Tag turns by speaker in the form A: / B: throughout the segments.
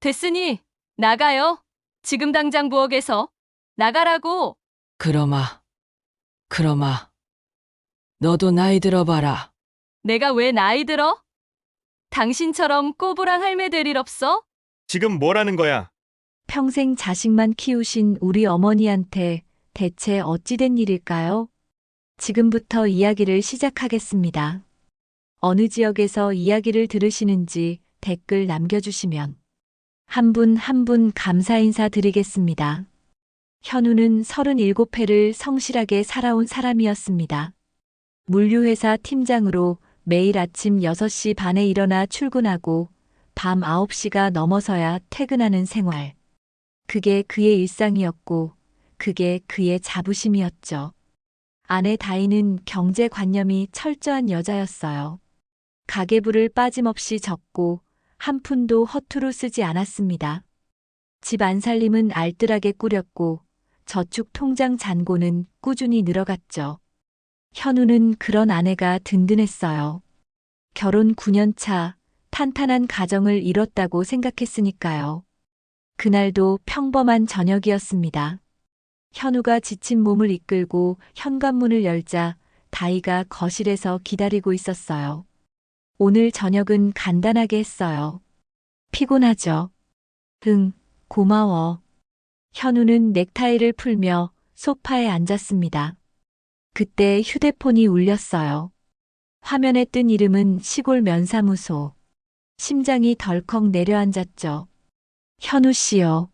A: 됐으니 나가요. 지금 당장 부엌에서 나가라고.
B: 그럼아, 그럼아. 너도 나이 들어봐라.
A: 내가 왜 나이 들어? 당신처럼 꼬부랑 할매 될 일 없어?
C: 지금 뭐라는 거야?
D: 평생 자식만 키우신 우리 어머니한테 대체 어찌된 일일까요? 지금부터 이야기를 시작하겠습니다. 어느 지역에서 이야기를 들으시는지 댓글 남겨주시면 한 분 한 분 감사 인사 드리겠습니다. 현우는 37회를 성실하게 살아온 사람이었습니다. 물류회사 팀장으로 매일 아침 6시 반에 일어나 출근하고 밤 9시가 넘어서야 퇴근하는 생활. 그게 그의 일상이었고 그게 그의 자부심이었죠. 아내 다희는 경제관념이 철저한 여자였어요. 가계부를 빠짐없이 적고 한 푼도 허투루 쓰지 않았습니다. 집 안살림은 알뜰하게 꾸렸고 저축 통장 잔고는 꾸준히 늘어갔죠. 현우는 그런 아내가 든든했어요. 결혼 9년 차 탄탄한 가정을 이뤘다고 생각했으니까요. 그날도 평범한 저녁이었습니다. 현우가 지친 몸을 이끌고 현관문을 열자 다희가 거실에서 기다리고 있었어요. 오늘 저녁은 간단하게 했어요. 피곤하죠? 응, 고마워. 현우는 넥타이를 풀며 소파에 앉았습니다. 그때 휴대폰이 울렸어요. 화면에 뜬 이름은 시골 면사무소. 심장이 덜컥 내려앉았죠. 현우 씨요.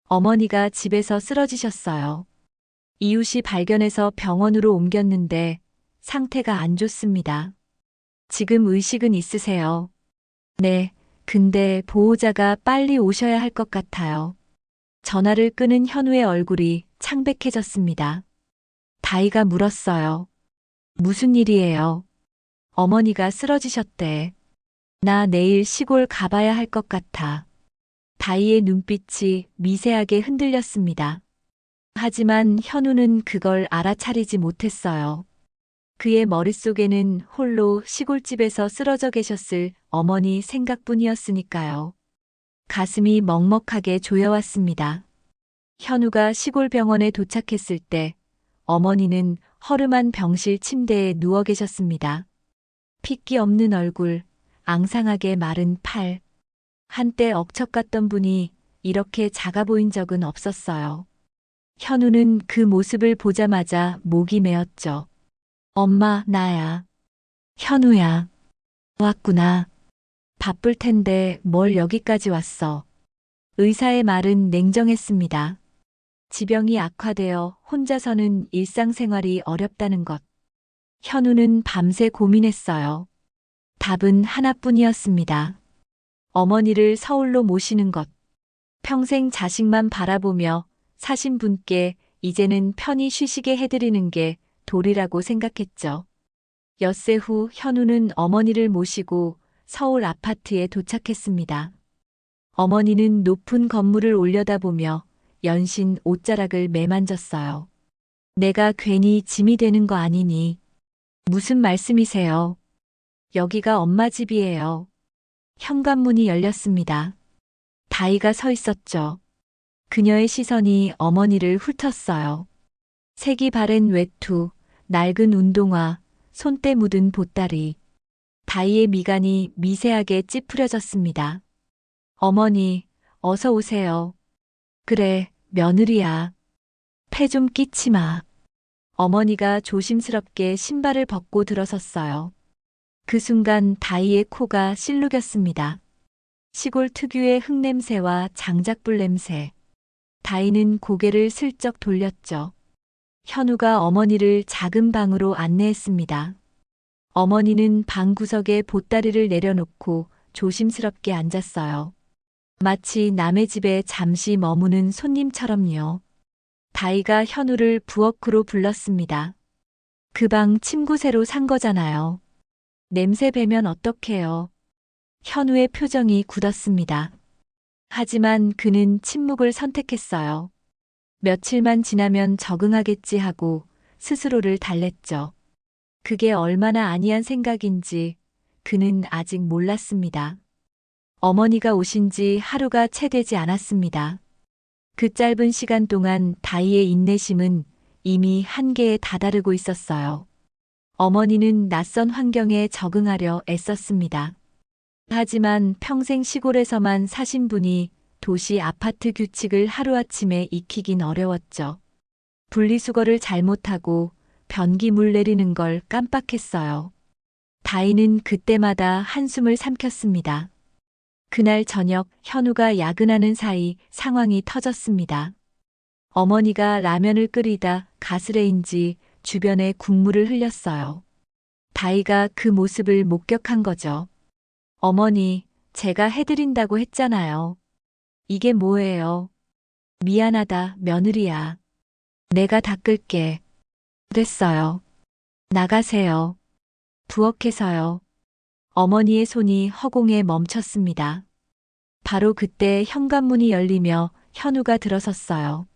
D: 어머니가 집에서 쓰러지셨어요. 이웃이 발견해서 병원으로 옮겼는데 상태가 안 좋습니다. 지금 의식은 있으세요? 네, 근데 보호자가 빨리 오셔야 할 것 같아요. 전화를 끄는 현우의 얼굴이 창백해졌습니다. 다희가 물었어요. 무슨 일이에요? 어머니가 쓰러지셨대. 나 내일 시골 가봐야 할 것 같아. 다희의 눈빛이 미세하게 흔들렸습니다. 하지만 현우는 그걸 알아차리지 못했어요. 그의 머릿속에는 홀로 시골집에서 쓰러져 계셨을 어머니 생각뿐이었으니까요. 가슴이 먹먹하게 조여왔습니다. 현우가 시골 병원에 도착했을 때 어머니는 허름한 병실 침대에 누워 계셨습니다. 핏기 없는 얼굴, 앙상하게 마른 팔. 한때 억척 같던 분이 이렇게 작아 보인 적은 없었어요. 현우는 그 모습을 보자마자 목이 메었죠. 엄마, 나야. 현우야. 왔구나. 바쁠 텐데 뭘 여기까지 왔어. 의사의 말은 냉정했습니다. 지병이 악화되어 혼자서는 일상생활이 어렵다는 것. 현우는 밤새 고민했어요. 답은 하나뿐이었습니다. 어머니를 서울로 모시는 것. 평생 자식만 바라보며 사신 분께 이제는 편히 쉬시게 해드리는 게 도리라고 생각했죠. 엿새 후 현우는 어머니를 모시고 서울 아파트에 도착했습니다. 어머니는 높은 건물을 올려다보며 연신 옷자락을 매만졌어요. 내가 괜히 짐이 되는 거 아니니? 무슨 말씀이세요? 여기가 엄마 집이에요. 현관문이 열렸습니다. 다희가 서 있었죠. 그녀의 시선이 어머니를 훑었어요. 색이 바랜 외투, 낡은 운동화, 손때 묻은 보따리. 다희의 미간이 미세하게 찌푸려졌습니다. 어머니, 어서 오세요. 그래, 며느리야. 패 좀 끼치 마. 어머니가 조심스럽게 신발을 벗고 들어섰어요. 그 순간 다희의 코가 실룩였습니다. 시골 특유의 흙냄새와 장작불 냄새. 다희는 고개를 슬쩍 돌렸죠. 현우가 어머니를 작은 방으로 안내했습니다. 어머니는 방 구석에 보따리를 내려놓고 조심스럽게 앉았어요. 마치 남의 집에 잠시 머무는 손님처럼요. 다희가 현우를 부엌으로 불렀습니다. 그 방 침구새로 산 거잖아요. 냄새 배면 어떡해요. 현우의 표정이 굳었습니다. 하지만 그는 침묵을 선택했어요. 며칠만 지나면 적응하겠지 하고 스스로를 달랬죠. 그게 얼마나 안이한 생각인지 그는 아직 몰랐습니다. 어머니가 오신 지 하루가 채 되지 않았습니다. 그 짧은 시간 동안 다희의 인내심은 이미 한계에 다다르고 있었어요. 어머니는 낯선 환경에 적응하려 애썼습니다. 하지만 평생 시골에서만 사신 분이 도시 아파트 규칙을 하루아침에 익히긴 어려웠죠. 분리수거를 잘못하고 변기물 내리는 걸 깜빡했어요. 다희는 그때마다 한숨을 삼켰습니다. 그날 저녁 현우가 야근하는 사이 상황이 터졌습니다. 어머니가 라면을 끓이다 가스레인지 주변에 국물을 흘렸어요. 다희가 그 모습을 목격한 거죠. 어머니, 제가 해드린다고 했잖아요. 이게 뭐예요? 미안하다, 며느리야. 내가 닦을게. 됐어요. 나가세요. 부엌에서요. 어머니의 손이 허공에 멈췄습니다. 바로 그때 현관문이 열리며 현우가 들어섰어요.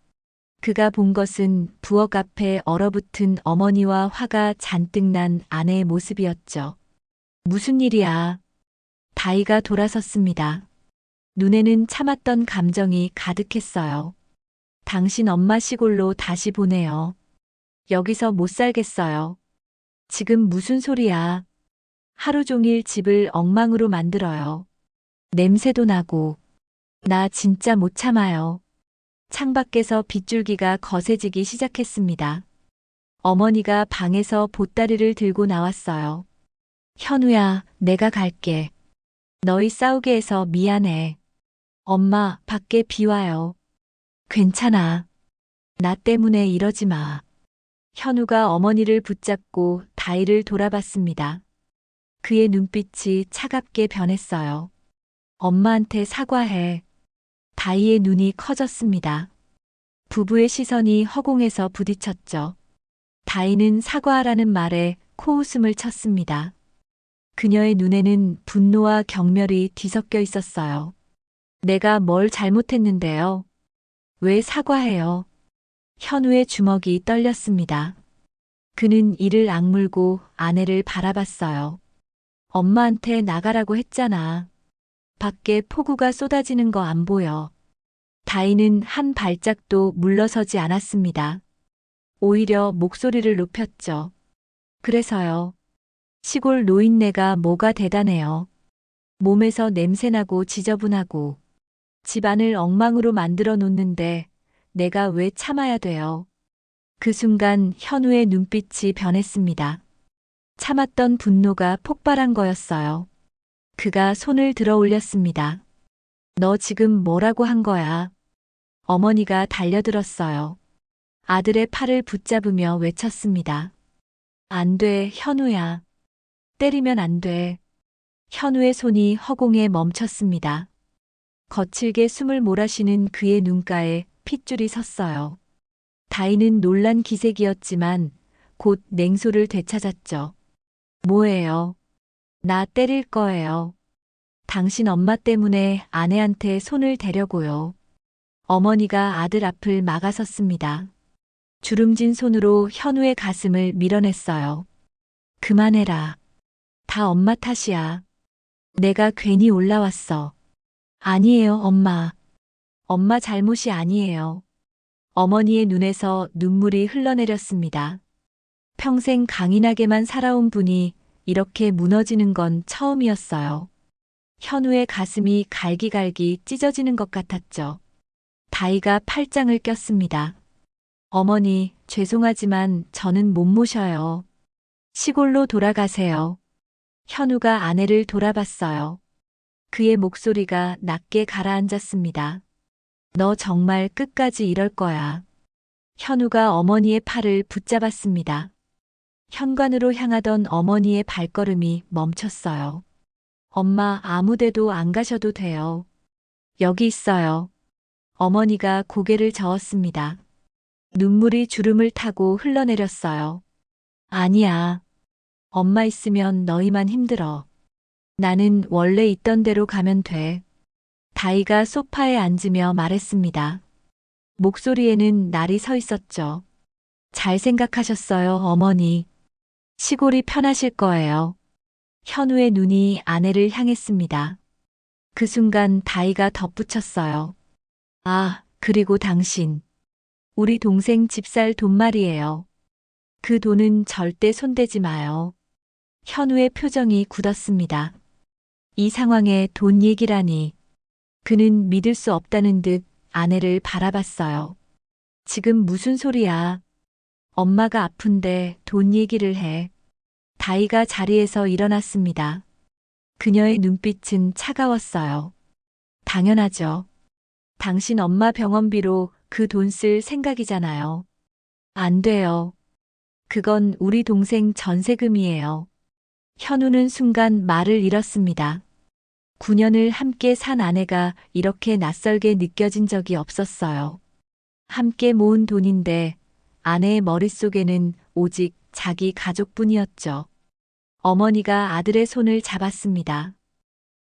D: 그가 본 것은 부엌 앞에 얼어붙은 어머니와 화가 잔뜩 난 아내의 모습이었죠. 무슨 일이야? 다희가 돌아섰습니다. 눈에는 참았던 감정이 가득했어요. 당신 엄마 시골로 다시 보내요. 여기서 못 살겠어요. 지금 무슨 소리야? 하루 종일 집을 엉망으로 만들어요. 냄새도 나고. 나 진짜 못 참아요. 창밖에서 빗줄기가 거세지기 시작했습니다. 어머니가 방에서 보따리를 들고 나왔어요. 현우야, 내가 갈게. 너희 싸우게 해서 미안해. 엄마, 밖에 비 와요. 괜찮아. 나 때문에 이러지 마. 현우가 어머니를 붙잡고 다희를 돌아봤습니다. 그의 눈빛이 차갑게 변했어요. 엄마한테 사과해. 다희의 눈이 커졌습니다. 부부의 시선이 허공에서 부딪혔죠. 다희는 사과하라는 말에 코웃음을 쳤습니다. 그녀의 눈에는 분노와 경멸이 뒤섞여 있었어요. 내가 뭘 잘못했는데요? 왜 사과해요? 현우의 주먹이 떨렸습니다. 그는 이를 악물고 아내를 바라봤어요. 엄마한테 나가라고 했잖아. 밖에 폭우가 쏟아지는 거 안 보여. 다희는 한 발짝도 물러서지 않았습니다. 오히려 목소리를 높였죠. 그래서요. 시골 노인네가 뭐가 대단해요. 몸에서 냄새나고 지저분하고 집안을 엉망으로 만들어 놓는데 내가 왜 참아야 돼요? 그 순간 현우의 눈빛이 변했습니다. 참았던 분노가 폭발한 거였어요. 그가 손을 들어 올렸습니다. 너 지금 뭐라고 한 거야? 어머니가 달려들었어요. 아들의 팔을 붙잡으며 외쳤습니다. 안 돼, 현우야. 때리면 안 돼. 현우의 손이 허공에 멈췄습니다. 거칠게 숨을 몰아쉬는 그의 눈가에 핏줄이 섰어요. 다희는 놀란 기색이었지만 곧 냉소를 되찾았죠. 뭐예요? 나 때릴 거예요. 당신 엄마 때문에 아내한테 손을 대려고요. 어머니가 아들 앞을 막아섰습니다. 주름진 손으로 현우의 가슴을 밀어냈어요. 그만해라. 다 엄마 탓이야. 내가 괜히 올라왔어. 아니에요, 엄마. 엄마 잘못이 아니에요. 어머니의 눈에서 눈물이 흘러내렸습니다. 평생 강인하게만 살아온 분이 이렇게 무너지는 건 처음이었어요. 현우의 가슴이 갈기갈기 찢어지는 것 같았죠. 다희가 팔짱을 꼈습니다. 어머니, 죄송하지만 저는 못 모셔요. 시골로 돌아가세요. 현우가 아내를 돌아봤어요. 그의 목소리가 낮게 가라앉았습니다. 너 정말 끝까지 이럴 거야. 현우가 어머니의 팔을 붙잡았습니다. 현관으로 향하던 어머니의 발걸음이 멈췄어요. 엄마, 아무데도 안 가셔도 돼요. 여기 있어요. 어머니가 고개를 저었습니다. 눈물이 주름을 타고 흘러내렸어요. 아니야. 엄마 있으면 너희만 힘들어. 나는 원래 있던 대로 가면 돼. 다희가 소파에 앉으며 말했습니다. 목소리에는 날이 서 있었죠. 잘 생각하셨어요, 어머니. 시골이 편하실 거예요. 현우의 눈이 아내를 향했습니다. 그 순간 다이가 덧붙였어요. 아, 그리고 당신. 우리 동생 집 살 돈 말이에요. 그 돈은 절대 손대지 마요. 현우의 표정이 굳었습니다. 이 상황에 돈 얘기라니. 그는 믿을 수 없다는 듯 아내를 바라봤어요. 지금 무슨 소리야? 엄마가 아픈데 돈 얘기를 해. 다이가 자리에서 일어났습니다. 그녀의 눈빛은 차가웠어요. 당연하죠. 당신 엄마 병원비로 그 돈 쓸 생각이잖아요. 안 돼요. 그건 우리 동생 전세금이에요. 현우는 순간 말을 잃었습니다. 9년을 함께 산 아내가 이렇게 낯설게 느껴진 적이 없었어요. 함께 모은 돈인데 아내의 머릿속에는 오직 자기 가족뿐이었죠. 어머니가 아들의 손을 잡았습니다.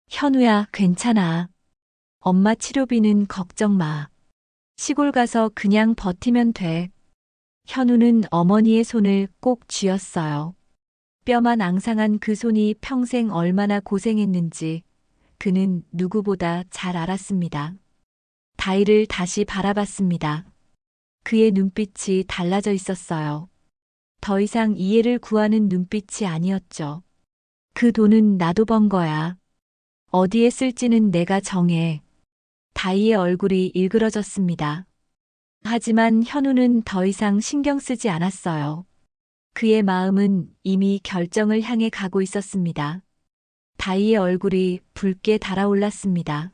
D: 현우야, 괜찮아. 엄마 치료비는 걱정 마. 시골 가서 그냥 버티면 돼. 현우는 어머니의 손을 꼭 쥐었어요. 뼈만 앙상한 그 손이 평생 얼마나 고생했는지 그는 누구보다 잘 알았습니다. 다이를 다시 바라봤습니다. 그의 눈빛이 달라져 있었어요. 더 이상 이해를 구하는 눈빛이 아니었죠. 그 돈은 나도 번 거야. 어디에 쓸지는 내가 정해. 다이의 얼굴이 일그러졌습니다. 하지만 현우는 더 이상 신경 쓰지 않았어요. 그의 마음은 이미 결정을 향해 가고 있었습니다. 다이의 얼굴이 붉게 달아올랐습니다.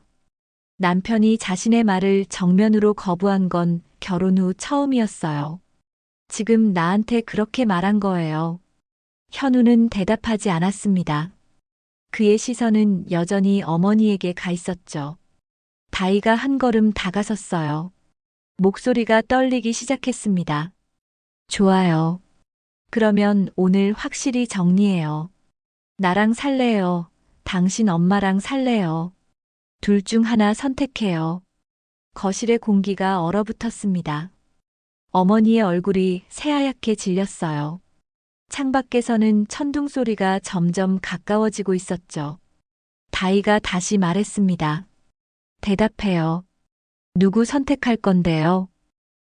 D: 남편이 자신의 말을 정면으로 거부한 건 결혼 후 처음이었어요. 지금 나한테 그렇게 말한 거예요. 현우는 대답하지 않았습니다. 그의 시선은 여전히 어머니에게 가 있었죠. 다이가 한 걸음 다가섰어요. 목소리가 떨리기 시작했습니다. 좋아요. 그러면 오늘 확실히 정리해요. 나랑 살래요. 당신 엄마랑 살래요. 둘 중 하나 선택해요. 거실의 공기가 얼어붙었습니다. 어머니의 얼굴이 새하얗게 질렸어요. 창밖에서는 천둥 소리가 점점 가까워지고 있었죠. 다이가 다시 말했습니다. 대답해요. 누구 선택할 건데요?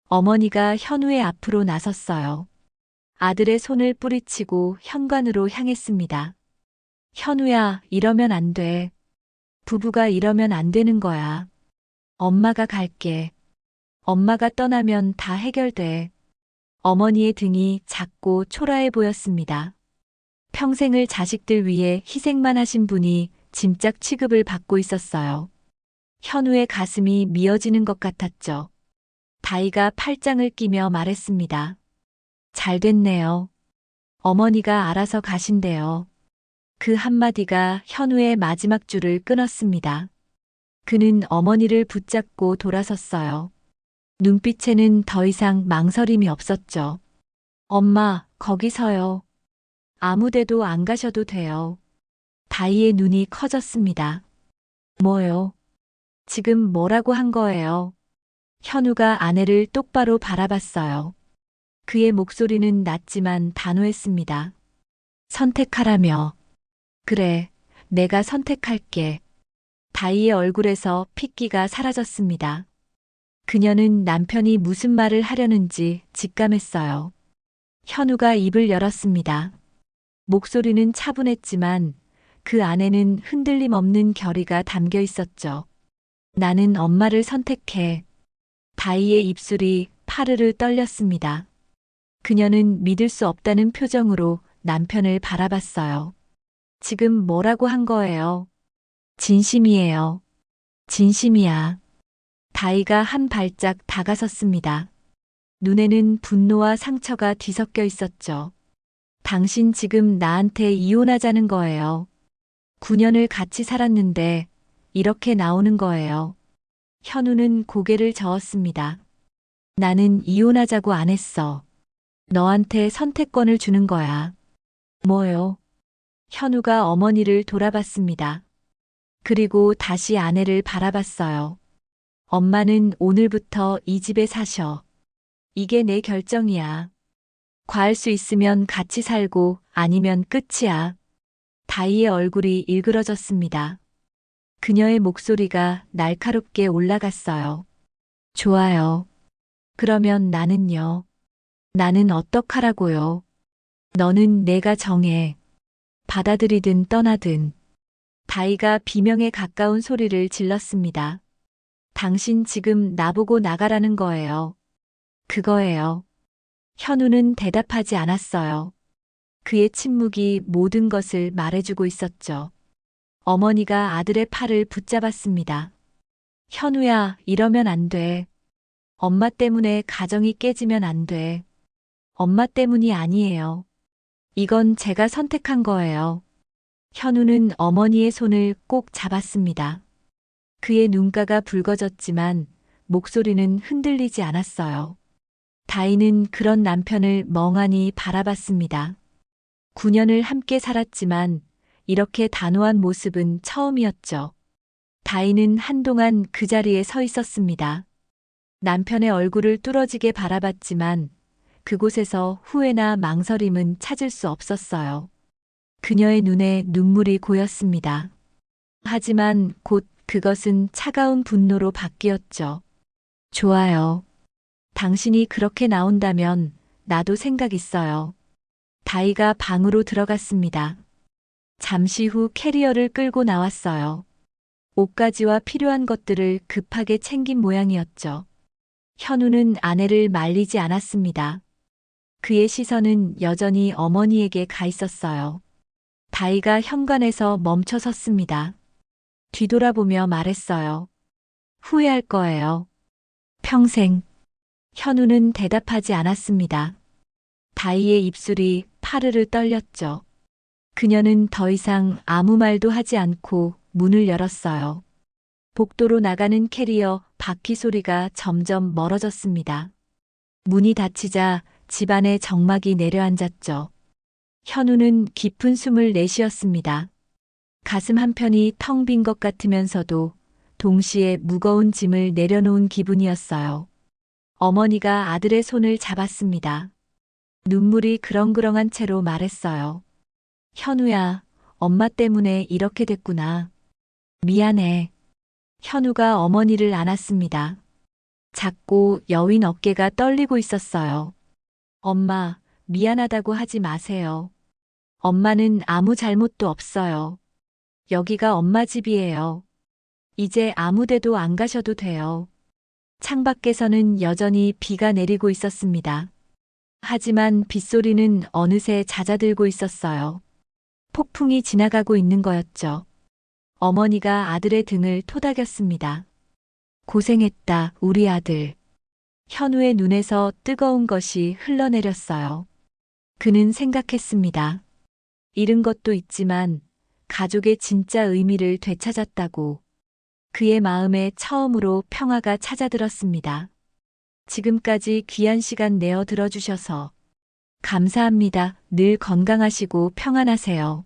D: 어머니가 현우의 앞으로 나섰어요. 아들의 손을 뿌리치고 현관으로 향했습니다. 현우야, 이러면 안 돼. 부부가 이러면 안 되는 거야. 엄마가 갈게. 엄마가 떠나면 다 해결돼. 어머니의 등이 작고 초라해 보였습니다. 평생을 자식들 위해 희생만 하신 분이 짐짝 취급을 받고 있었어요. 현우의 가슴이 미어지는 것 같았죠. 다이가 팔짱을 끼며 말했습니다. 잘 됐네요. 어머니가 알아서 가신대요. 그 한마디가 현우의 마지막 줄을 끊었습니다. 그는 어머니를 붙잡고 돌아섰어요. 눈빛에는 더 이상 망설임이 없었죠. 엄마, 거기서요. 아무데도 안 가셔도 돼요. 다이의 눈이 커졌습니다. 뭐요? 지금 뭐라고 한 거예요? 현우가 아내를 똑바로 바라봤어요. 그의 목소리는 낮지만 단호했습니다. 선택하라며. 그래, 내가 선택할게. 다이의 얼굴에서 핏기가 사라졌습니다. 그녀는 남편이 무슨 말을 하려는지 직감했어요. 현우가 입을 열었습니다. 목소리는 차분했지만 그 안에는 흔들림 없는 결의가 담겨 있었죠. 나는 엄마를 선택해. 다이의 입술이 파르르 떨렸습니다. 그녀는 믿을 수 없다는 표정으로 남편을 바라봤어요. 지금 뭐라고 한 거예요? 진심이에요. 진심이야. 다이가 한 발짝 다가섰습니다. 눈에는 분노와 상처가 뒤섞여 있었죠. 당신 지금 나한테 이혼하자는 거예요. 9년을 같이 살았는데 이렇게 나오는 거예요. 현우는 고개를 저었습니다. 나는 이혼하자고 안 했어. 너한테 선택권을 주는 거야. 뭐요? 현우가 어머니를 돌아봤습니다. 그리고 다시 아내를 바라봤어요. 엄마는 오늘부터 이 집에 사셔. 이게 내 결정이야. 과할 수 있으면 같이 살고 아니면 끝이야. 다이의 얼굴이 일그러졌습니다. 그녀의 목소리가 날카롭게 올라갔어요. 좋아요. 그러면 나는요? 나는 어떡하라고요? 너는 내가 정해. 받아들이든 떠나든. 다이가 비명에 가까운 소리를 질렀습니다. 당신 지금 나보고 나가라는 거예요. 그거예요. 현우는 대답하지 않았어요. 그의 침묵이 모든 것을 말해주고 있었죠. 어머니가 아들의 팔을 붙잡았습니다. 현우야, 이러면 안 돼. 엄마 때문에 가정이 깨지면 안 돼. 엄마 때문이 아니에요. 이건 제가 선택한 거예요. 현우는 어머니의 손을 꼭 잡았습니다. 그의 눈가가 붉어졌지만 목소리는 흔들리지 않았어요. 다이는 그런 남편을 멍하니 바라봤습니다. 9년을 함께 살았지만 이렇게 단호한 모습은 처음이었죠. 다이는 한동안 그 자리에 서 있었습니다. 남편의 얼굴을 뚫어지게 바라봤지만 그곳에서 후회나 망설임은 찾을 수 없었어요. 그녀의 눈에 눈물이 고였습니다. 하지만 곧 그것은 차가운 분노로 바뀌었죠. 좋아요. 당신이 그렇게 나온다면 나도 생각 있어요. 다이가 방으로 들어갔습니다. 잠시 후 캐리어를 끌고 나왔어요. 옷가지와 필요한 것들을 급하게 챙긴 모양이었죠. 현우는 아내를 말리지 않았습니다. 그의 시선은 여전히 어머니에게 가 있었어요. 다이가 현관에서 멈춰 섰습니다. 뒤돌아보며 말했어요. 후회할 거예요. 평생. 현우는 대답하지 않았습니다. 다이의 입술이 파르르 떨렸죠. 그녀는 더 이상 아무 말도 하지 않고 문을 열었어요. 복도로 나가는 캐리어 바퀴 소리가 점점 멀어졌습니다. 문이 닫히자 집안에 정막이 내려앉았죠. 현우는 깊은 숨을 내쉬었습니다. 가슴 한편이 텅 빈 것 같으면서도 동시에 무거운 짐을 내려놓은 기분이었어요. 어머니가 아들의 손을 잡았습니다. 눈물이 그렁그렁한 채로 말했어요. 현우야, 엄마 때문에 이렇게 됐구나. 미안해. 현우가 어머니를 안았습니다. 작고 여윈 어깨가 떨리고 있었어요. 엄마, 미안하다고 하지 마세요. 엄마는 아무 잘못도 없어요. 여기가 엄마 집이에요. 이제 아무 데도 안 가셔도 돼요. 창밖에서는 여전히 비가 내리고 있었습니다. 하지만 빗소리는 어느새 잦아들고 있었어요. 폭풍이 지나가고 있는 거였죠. 어머니가 아들의 등을 토닥였습니다. 고생했다, 우리 아들. 현우의 눈에서 뜨거운 것이 흘러내렸어요. 그는 생각했습니다. 잃은 것도 있지만 가족의 진짜 의미를 되찾았다고. 그의 마음에 처음으로 평화가 찾아들었습니다. 지금까지 귀한 시간 내어 들어주셔서 감사합니다. 늘 건강하시고 평안하세요.